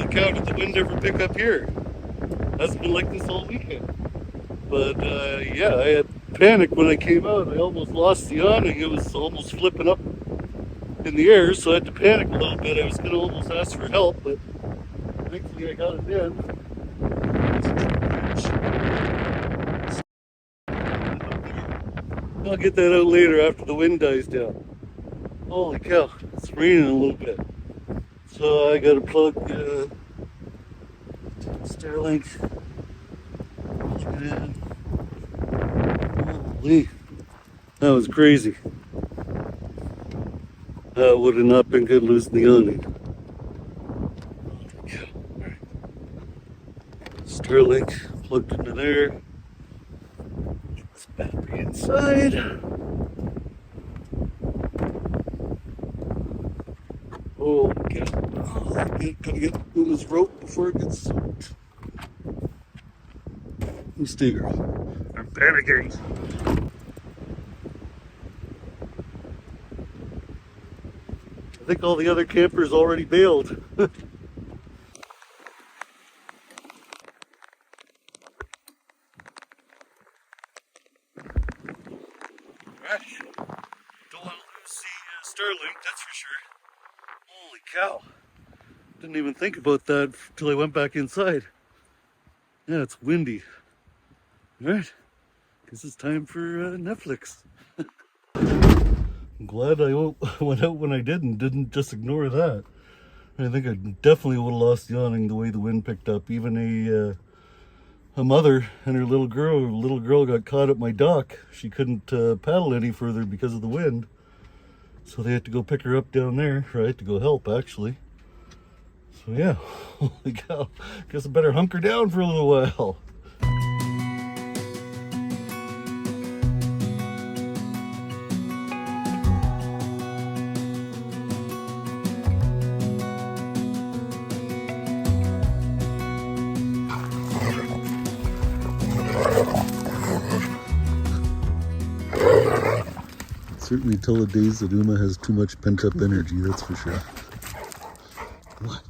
holy cow, did the wind ever pick up here? Hasn't been like this all weekend. But yeah, I had panic when I came out. I almost lost the awning. It was almost flipping up in the air, so I had to panic a little bit. I was going to almost ask for help, but thankfully I got it in. I'll get that out later after the wind dies down. Holy cow, it's raining a little bit. So I gotta plug Starlink. Plug it in. Holy, that was crazy. That would have not been good losing the awning. Starlink plugged into there. Get this battery inside. Oh, gotta get Uma's rope before it gets soaked. You stay, girl. I'm panicking. I think all the other campers already bailed. Don't want to lose the Starlink, that's for sure. Holy cow. Didn't even think about that till I went back inside. Yeah, it's windy. Alright, guess it's time for Netflix. I'm glad I went out when I did and didn't just ignore that. I think I definitely would have lost the awning the way the wind picked up. Even a mother and her little girl got caught at my dock. She couldn't paddle any further because of the wind. So they had to go pick her up down there, right? To go help, actually. So yeah, holy cow. Guess I better hunker down for a little while. Certainly tell the days that Uma has too much pent-up energy, that's for sure. What?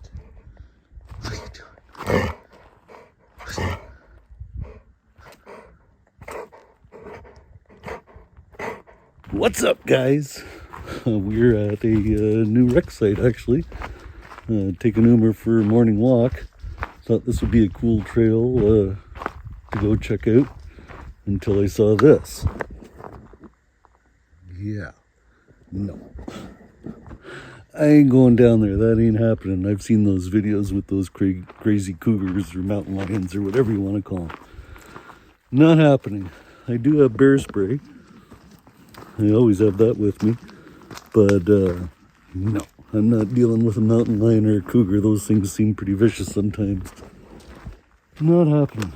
What are you doing? What's up, guys? We're at a new wreck site, actually. Taking Uma for a morning walk. Thought this would be a cool trail to go check out until I saw this. Yeah, no. I ain't going down there. That ain't happening. I've seen those videos with those crazy cougars or mountain lions or whatever you want to call them. Not happening. I do have bear spray. I always have that with me. But, no. I'm not dealing with a mountain lion or a cougar. Those things seem pretty vicious sometimes. Not happening.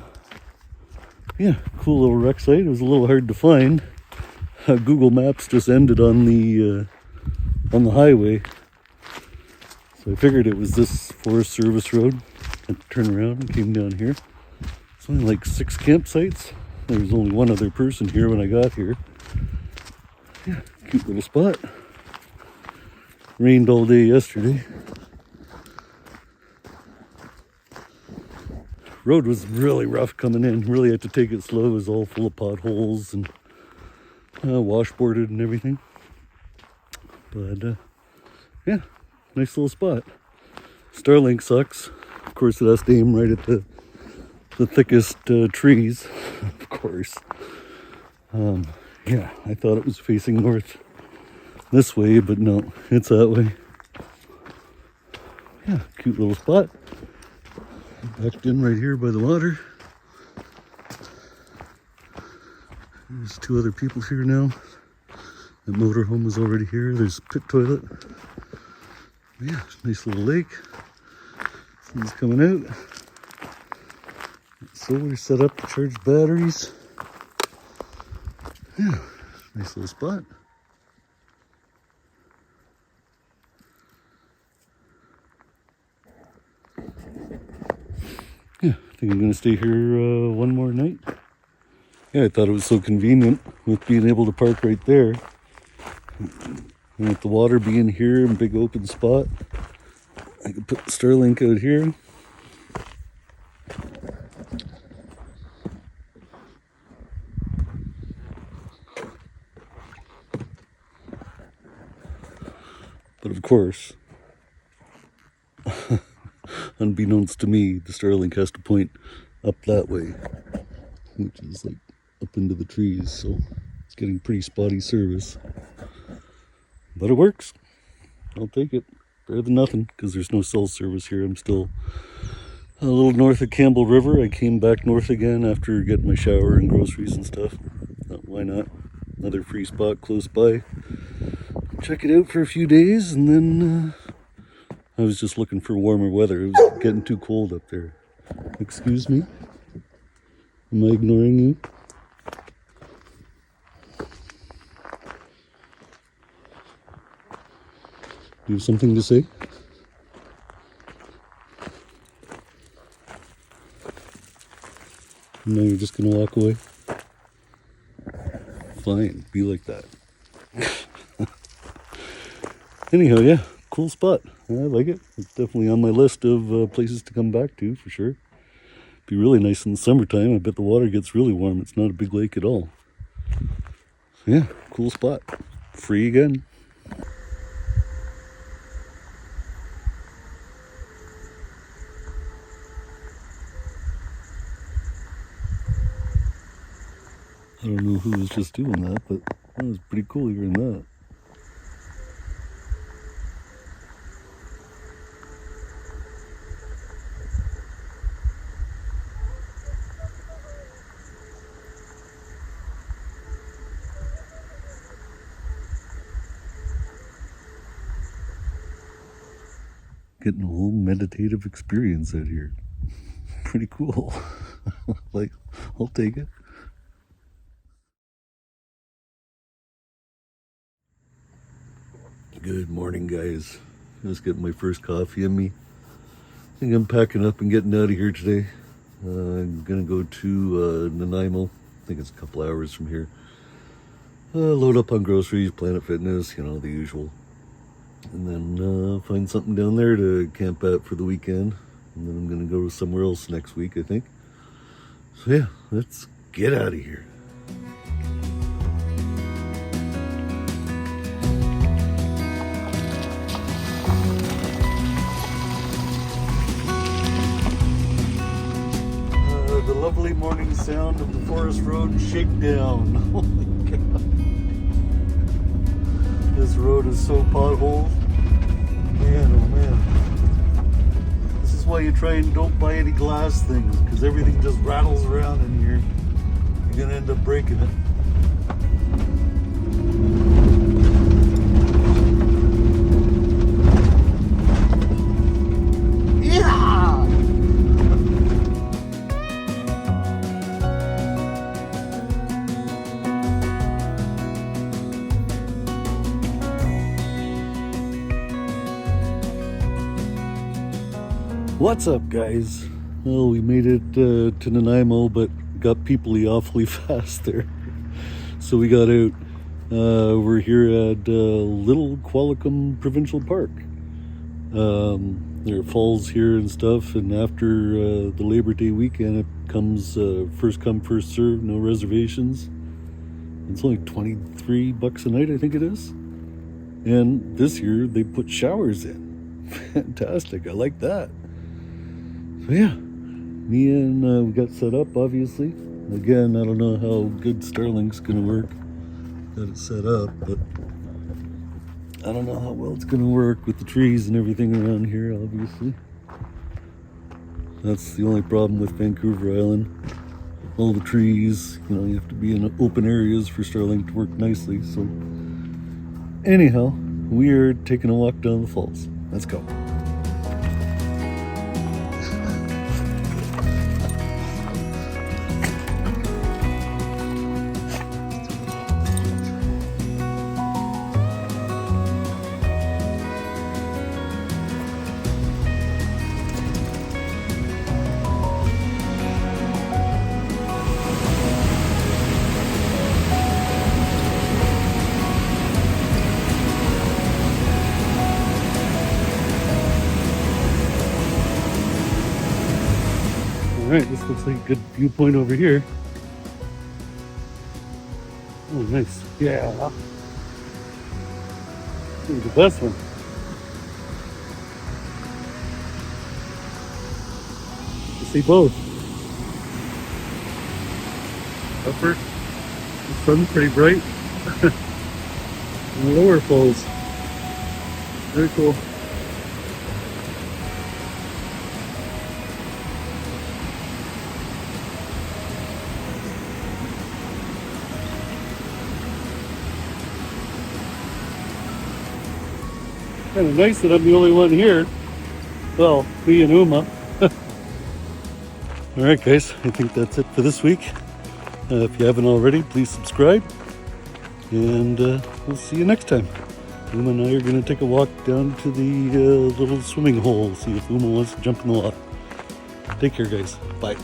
Yeah, cool little wreck site. It was a little hard to find. Google Maps just ended on the highway, so I figured it was this Forest Service road. I turned around and came down here. It's only like 6 campsites. There was only one other person here when I got here. Yeah, cute little spot. Rained all day yesterday. Road was really rough coming in. Really had to take it slow. It was all full of potholes and washboarded and everything. But yeah, nice little spot. Starlink sucks. Of course, it has to aim right at the thickest trees, of course. Yeah, I thought it was facing north this way, but no, it's that way. Yeah, cute little spot. Backed in right here by the water. There's 2 other people here now. The motorhome is already here. There's a pit toilet. Yeah, nice little lake. Sun's coming out. Solar set up to charge batteries. Yeah, nice little spot. Yeah, I think I'm going to stay here one more night. Yeah, I thought it was so convenient with being able to park right there. And with the water being here and big open spot, I could put the Starlink out here But of course, unbeknownst to me, the Starlink has to point up that way, which is like up into the trees, so it's getting pretty spotty service. But it works. I'll take it. Better than nothing, because there's no cell service here. I'm still a little north of Campbell River. I came back north again after getting my shower and groceries and stuff. Why not? Another free spot close by. Check it out for a few days, and then I was just looking for warmer weather. It was getting too cold up there. Excuse me? Am I ignoring you? Do you have something to say? No, you're just gonna walk away? Fine, be like that. Anyhow, yeah, cool spot. I like it. It's definitely on my list of places to come back to, for sure. Be really nice in the summertime. I bet the water gets really warm. It's not a big lake at all. Yeah, cool spot. Free again. I don't know who was just doing that, but that was pretty cool hearing that. Getting a whole meditative experience out here. Pretty cool. Like, I'll take it. Good morning, guys. Just getting my first coffee in me. I think I'm packing up and getting out of here today. I'm gonna go to Nanaimo. I think it's a couple hours from here. Load up on groceries, Planet Fitness, you know, the usual. And then find something down there to camp at for the weekend. And then I'm gonna go somewhere else next week, I think. So yeah, let's get out of here. The lovely morning sound of the Forest Road shakedown. Holy cow. This road is so potholed. Man, oh man. This is why you try and don't buy any glass things, because everything just rattles around in here. You're gonna end up breaking it. What's up, guys? Well, we made it to Nanaimo, but got people-y awfully fast there. So we got out. We're here at Little Qualicum Provincial Park. There are falls here and stuff, and after the Labor Day weekend, it comes first come, first serve, no reservations. It's only $23 a night, I think it is. And this year, they put showers in. Fantastic, I like that. So yeah, me and we got set up, obviously. Again, I don't know how good Starlink's gonna work. Got it set up, but I don't know how well it's gonna work with the trees and everything around here, obviously. That's the only problem with Vancouver Island. All the trees, you know, you have to be in open areas for Starlink to work nicely. So anyhow, we are taking a walk down the falls. Let's go. Alright, this looks like a good viewpoint over here. Oh, nice. Yeah. This is the best one. You see both. Upper, the sun's pretty bright. And the lower falls. Very cool. Kind of nice that I'm the only one here. Well, me and Uma. Alright guys, I think that's it for this week. If you haven't already, please subscribe. And we'll see you next time. Uma and I are going to take a walk down to the little swimming hole, see if Uma wants to jump in the water. Take care guys. Bye.